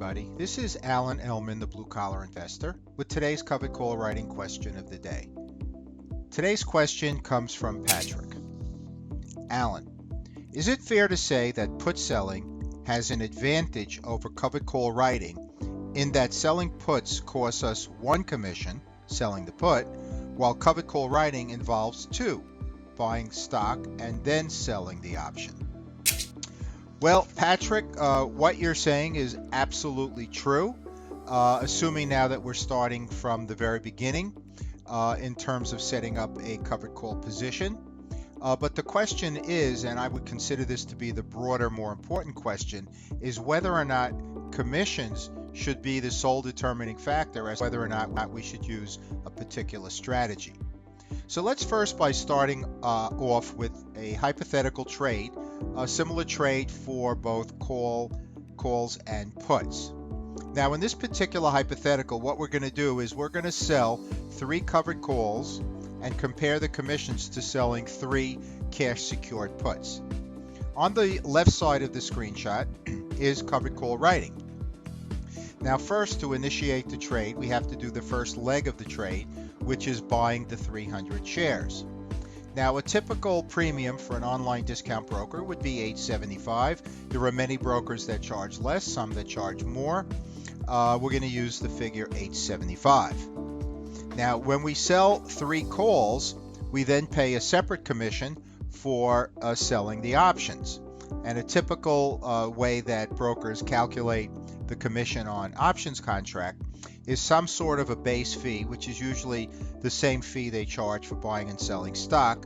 everybody. This is Alan Ellman, the Blue Collar Investor, with today's covered call writing question of the day. Today's question comes from Patrick. Alan, is it fair to say that put selling has an advantage over covered call writing in that selling puts costs us one commission, selling the put, while covered call writing involves two, buying stock and then selling the option? Well, Patrick, what you're saying is absolutely true, assuming now that we're starting from the very beginning in terms of setting up a covered call position. But the question is, and I would consider this to be the broader, more important question, is whether or not commissions should be the sole determining factor as whether or not we should use a particular strategy. So let's first by starting off with a hypothetical trade, a similar trade for both calls and puts. Now in this particular hypothetical, what we're going to do is we're going to sell 3 covered calls and compare the commissions to selling 3 cash secured puts. On the left side of the screenshot is covered call writing. Now first, to initiate the trade, we have to do the first leg of the trade, which is buying the 300 shares. Now a typical premium for an online discount broker would be $8.75. There are many brokers that charge less, some that charge more. We're going to use the figure $8.75. Now when we sell 3 calls, we then pay a separate commission for selling the options. And a typical way that brokers calculate the commission on options contract is some sort of a base fee, which is usually the same fee they charge for buying and selling stock,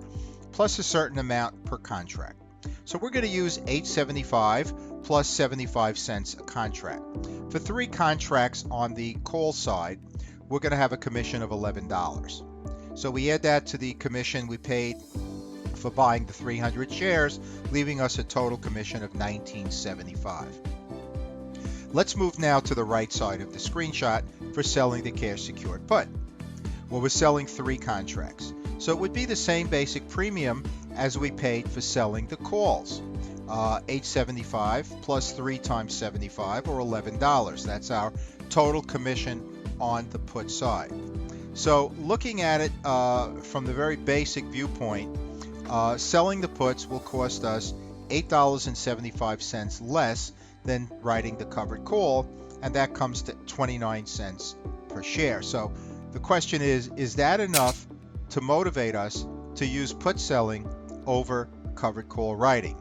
plus a certain amount per contract. So we're going to use $8.75 plus 75 cents a contract. For 3 contracts on the call side, we're going to have a commission of $11. So we add that to the commission we paid for buying the 300 shares, leaving us a total commission of $19.75. Let's move now to the right side of the screenshot for selling the cash secured put. Well, we're selling 3 contracts. So it would be the same basic premium as we paid for selling the calls. $8.75 plus 3 times 75 or $11. That's our total commission on the put side. So looking at it from the very basic viewpoint, selling the puts will cost us $8.75 less than writing the covered call, and that comes to 29 cents per share. So the question is that enough to motivate us to use put selling over covered call writing?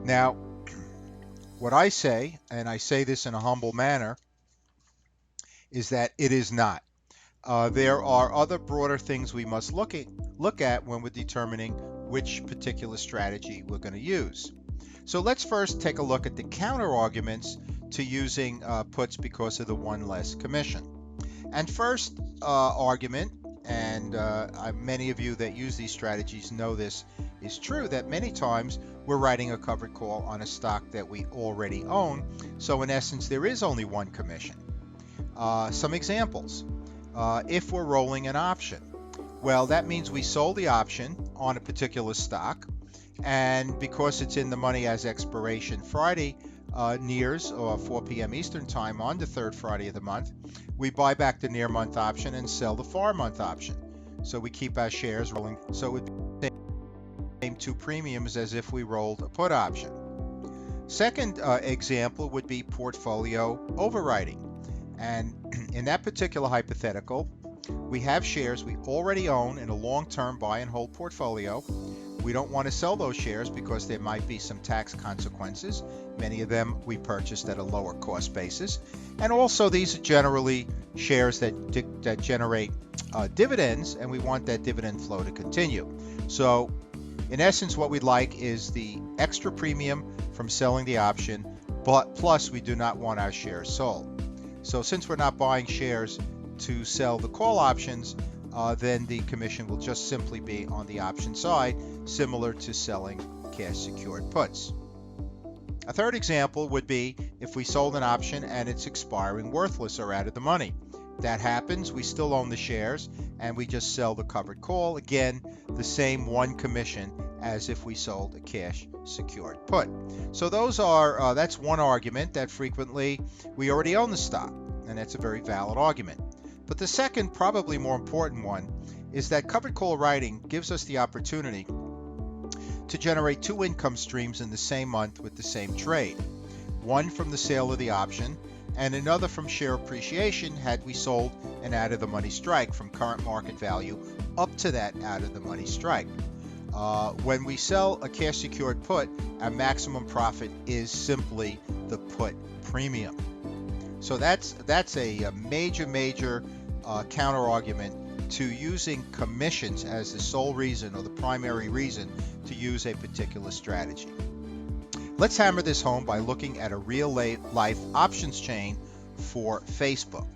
Now, what I say, and I say this in a humble manner, is that it is not. There are other broader things we must look at when we're determining which particular strategy we're going to use. So let's first take a look at the counter arguments to using puts because of the one less commission. And first argument, and many of you that use these strategies know this is true, that many times we're writing a covered call on a stock that we already own. So in essence, there is only one commission. Some examples. If we're rolling an option, well, that means we sold the option on a particular stock, and because it's in the money as expiration Friday nears, or 4 p.m. Eastern time on the 3rd Friday of the month, we buy back the near month option and sell the far month option. So we keep our shares rolling. So it would be the same 2 premiums as if we rolled a put option. Second example would be portfolio overwriting. And in that particular hypothetical, we have shares we already own in a long-term buy and hold portfolio. We don't want to sell those shares because there might be some tax consequences. Many of them we purchased at a lower cost basis. And also these are generally shares that generate dividends, and we want that dividend flow to continue. So in essence, what we'd like is the extra premium from selling the option, but plus we do not want our shares sold. So since we're not buying shares to sell the call options, then the commission will just simply be on the option side, similar to selling cash secured puts. A third example would be if we sold an option and it's expiring worthless or out of the money. That happens, we still own the shares and we just sell the covered call. Again, the same one commission as if we sold a cash secured put. So that's one argument, that frequently we already own the stock, and that's a very valid argument. But the second, probably more important one, is that covered call writing gives us the opportunity to generate two income streams in the same month with the same trade. One from the sale of the option and another from share appreciation had we sold an out-of-the-money strike from current market value up to that out-of-the-money strike. When we sell a cash secured put, our maximum profit is simply the put premium. So that's a major counter argument to using commissions as the sole reason or the primary reason to use a particular strategy. Let's hammer this home by looking at a real-life options chain for Facebook.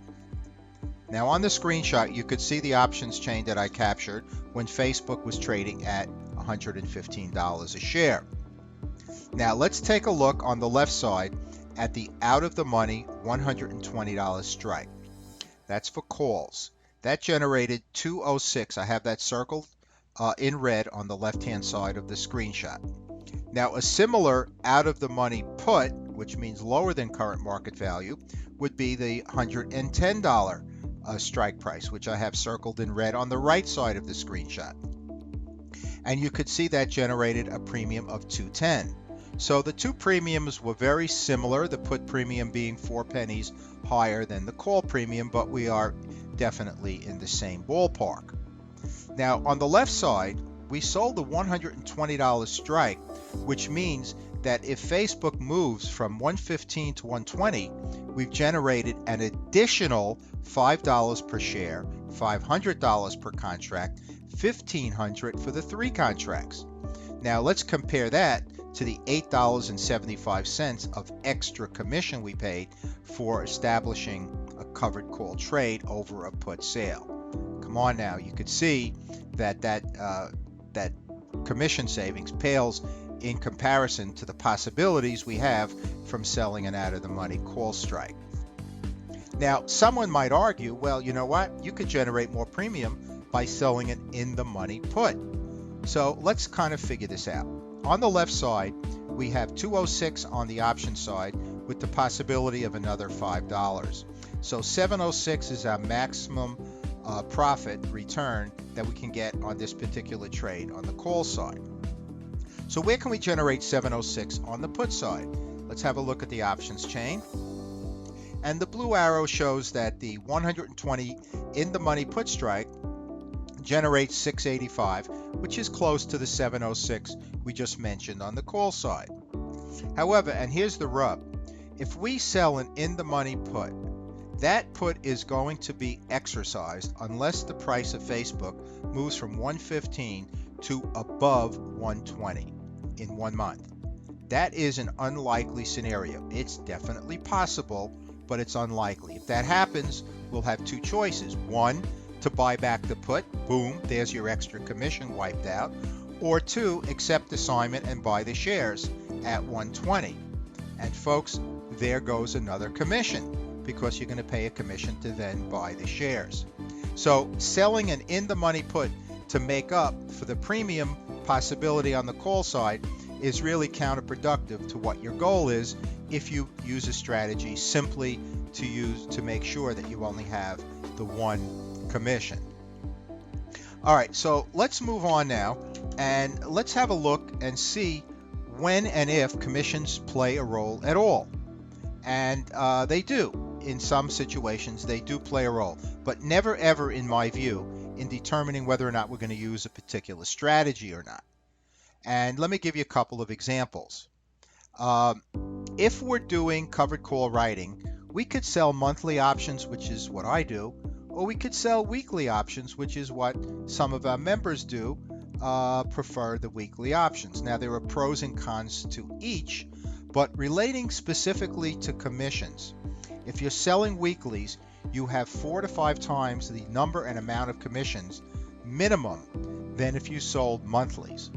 Now on the screenshot, you could see the options chain that I captured when Facebook was trading at $115 a share. Now let's take a look on the left side at the out-of-the-money $120 strike. That's for calls. That generated 206. I have that circled in red on the left-hand side of the screenshot. Now a similar out-of-the-money put, which means lower than current market value, would be the $110 strike price, which I have circled in red on the right side of the screenshot. And you could see that generated a premium of 210. So the two premiums were very similar, the put premium being 4 pennies higher than the call premium, but we are definitely in the same ballpark. Now on the left side, we sold the $120 strike, which means that if Facebook moves from 115 to 120, we've generated an additional $5 per share, $500 per contract, $1,500 for the 3 contracts. Now let's compare that to the $8.75 of extra commission we paid for establishing a covered call trade over a put sale. Come on now, you could see that that commission savings pales in comparison to the possibilities we have from selling an out-of-the-money call strike. Now, someone might argue, well, you know what? You could generate more premium by selling an in-the-money put. So let's kind of figure this out. On the left side, we have 206 on the option side with the possibility of another $5. So 706 is our maximum profit return that we can get on this particular trade on the call side. So where can we generate 706 on the put side? Let's have a look at the options chain. And the blue arrow shows that the 120 in the money put strike generates 685, which is close to the 706 we just mentioned on the call side. However, and here's the rub, if we sell an in the money put, that put is going to be exercised unless the price of Facebook moves from 115 to above 120 in 1 month. That is an unlikely scenario. It's definitely possible, but it's unlikely. If that happens, we'll have two choices. One, to buy back the put, boom, there's your extra commission wiped out. Or two, accept assignment and buy the shares at 120. And folks, there goes another commission, because you're going to pay a commission to then buy the shares. So selling an in-the-money put to make up for the premium possibility on the call side is really counterproductive to what your goal is if you use a strategy simply to make sure that you only have the one commission. All right, so let's move on now and let's have a look and see when and if commissions play a role at all. And they do. In some situations, they do play a role, but never ever, in my view, in determining whether or not we're going to use a particular strategy or not. And let me give you a couple of examples. If we're doing covered call writing, we could sell monthly options, which is what I do, or we could sell weekly options, which is what some of our members do, prefer the weekly options. Now, there are pros and cons to each, but relating specifically to commissions, if you're selling weeklies, you have 4 to 5 times the number and amount of commissions minimum than if you sold monthlies.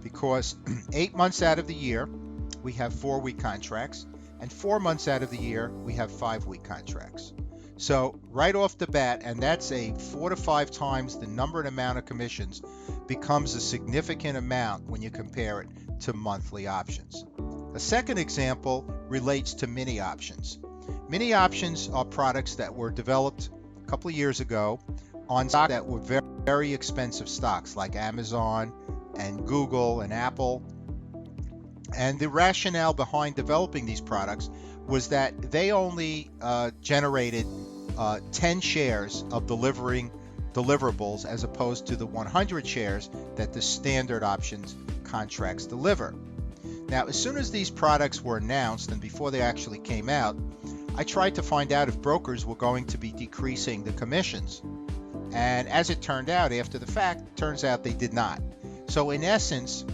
Because 8 months out of the year, we have 4-week contracts, and 4 months out of the year, we have 5-week contracts. So right off the bat, and that's a 4 to 5 times the number and amount of commissions, becomes a significant amount when you compare it to monthly options. A second example relates to mini options. Mini options are products that were developed a couple of years ago on stocks that were very, very expensive stocks like Amazon and Google and Apple. And the rationale behind developing these products was that they only generated 10 shares of deliverables as opposed to the 100 shares that the standard options contracts deliver. Now, as soon as these products were announced and before they actually came out, I tried to find out if brokers were going to be decreasing the commissions. And as it turned out, after the fact, turns out they did not. So in essence,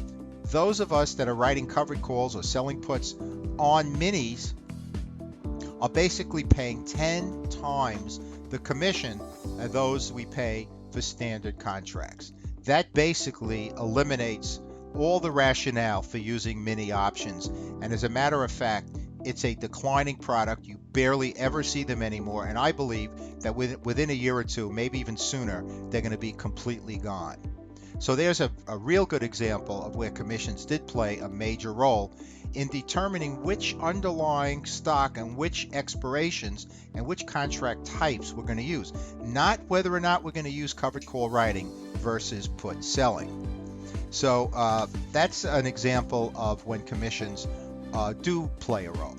those of us that are writing covered calls or selling puts on minis are basically paying 10 times the commission of those we pay for standard contracts. That basically eliminates all the rationale for using mini options. And as a matter of fact, it's a declining product. You barely ever see them anymore. And I believe that within a year or two, maybe even sooner, they're going to be completely gone. So there's a real good example of where commissions did play a major role in determining which underlying stock and which expirations and which contract types we're going to use, not whether or not we're going to use covered call writing versus put selling. So that's an example of when commissions do play a role.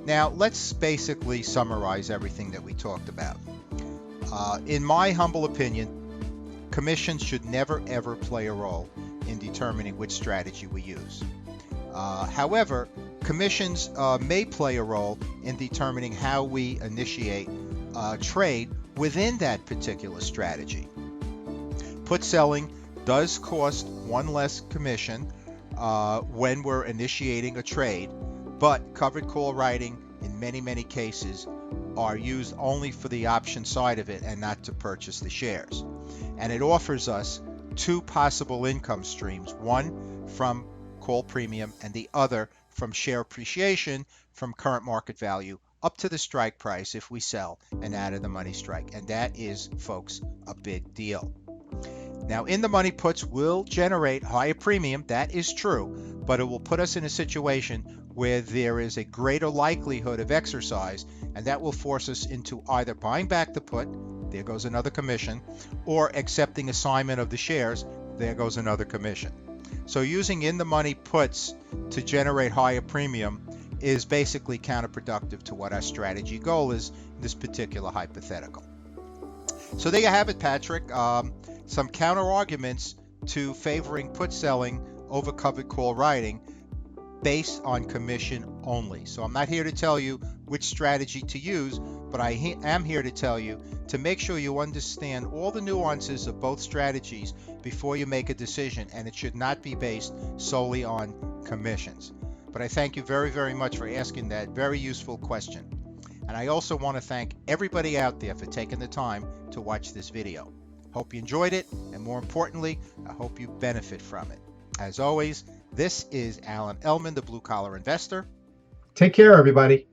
Now let's basically summarize everything that we talked about. In my humble opinion, commissions should never ever play a role in determining which strategy we use. However, commissions may play a role in determining how we initiate trade within that particular strategy. Put selling does cost one less commission when we're initiating a trade, but covered call writing in many cases are used only for the option side of it and not to purchase the shares. And it offers us two possible income streams, one from call premium and the other from share appreciation from current market value up to the strike price if we sell and out of the money strike. And that is, folks, a big deal. Now, in the money puts will generate higher premium, that is true, but it will put us in a situation where there is a greater likelihood of exercise, and that will force us into either buying back the put, there goes another commission, or accepting assignment of the shares, there goes another commission. So using in the money puts to generate higher premium is basically counterproductive to what our strategy goal is in this particular hypothetical. So there you have it, Patrick. Some counter arguments to favoring put selling over covered call writing based on commission only. So I'm not here to tell you which strategy to use, but I am here to tell you to make sure you understand all the nuances of both strategies before you make a decision, and it should not be based solely on commissions. But I thank you very much for asking that very useful question. And I also want to thank everybody out there for taking the time to watch this video. Hope you enjoyed it, and more importantly, I hope you benefit from it. As always, this is Alan Ellman, the Blue Collar Investor. Take care, everybody.